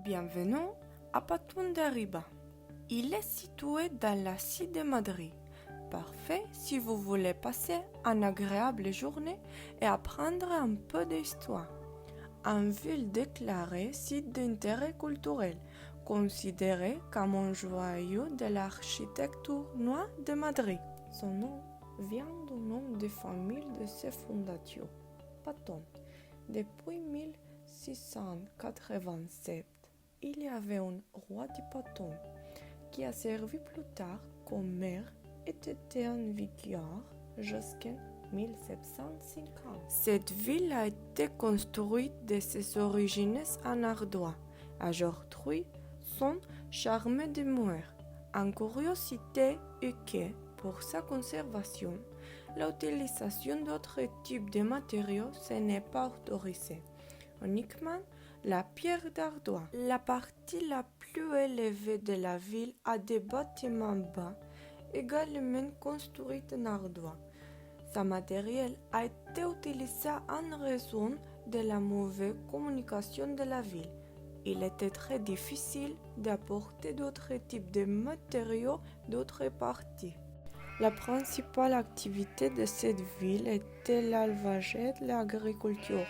Bienvenue à Paton de Arriba. Il est situé dans la cité de Madrid. Parfait si vous voulez passer une agréable journée et apprendre un peu d'histoire. Une ville déclarée site d'intérêt culturel, considérée comme un joyau de l'architecture noire de Madrid. Son nom vient du nom de famille de ses fondateurs, Paton. Depuis 1687, il y avait un roi de Paton qui a servi plus tard comme maire et était un vicaire jusqu'en 1750. Cette ville a été construite de ses origines en ardoise. Aujourd'hui, son charme demeure. Une curiosité est que, pour sa conservation, l'utilisation d'autres types de matériaux n'est pas autorisée. Uniquement la pierre d'ardoise. La partie la plus élevée de la ville a des bâtiments bas, également construits en ardoise. Ce matériel a été utilisé en raison de la mauvaise communication de la ville. Il était très difficile d'apporter d'autres types de matériaux d'autres parties. La principale activité de cette ville était l'élevage et l'agriculture.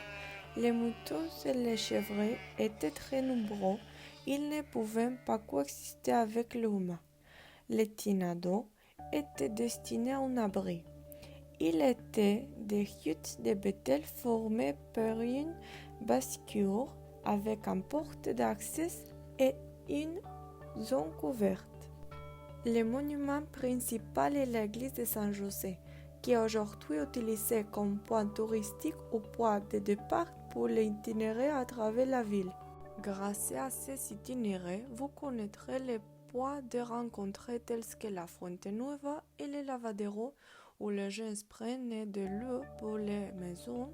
Les moutons et les chèvres étaient très nombreux, ils ne pouvaient pas coexister avec l'humain. Les tinados étaient destinés à un abri. Il était des huttes de bétail formées par une bascule avec une porte d'accès et une zone couverte. Le monument principal est l'église de San José, qui est aujourd'hui utilisée comme point touristique ou point de départ pour l'itinéraire à travers la ville. Grâce à ces itinéraires, vous connaîtrez les points de rencontre tels que la Fuente Nueva et le Lavadero, où les gens prennent de l'eau pour les maisons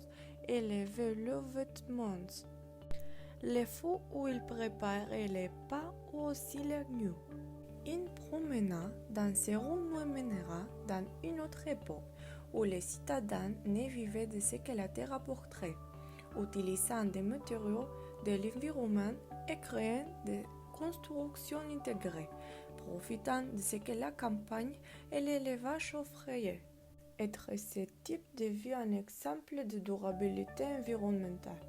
et laver leurs vêtements. Les fous où ils préparent les pains ou aussi les gnous. Une promenade dans ces rues nous mènera dans une autre époque où les citadins ne vivaient de ce que la terre apporterait, utilisant des matériaux de l'environnement et créant des constructions intégrées, profitant de ce que la campagne et l'élevage offraient. Être ce type de vie un exemple de durabilité environnementale.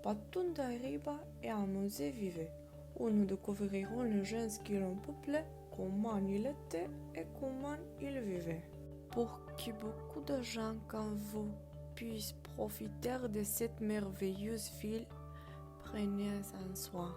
Paton de Arriba est un musée vivant, où nous découvrirons les gens qui l'ont peuplé, comment il était et comment il vivait. Pour que beaucoup de gens comme vous puissent profiter de cette merveilleuse ville, prenez en soin.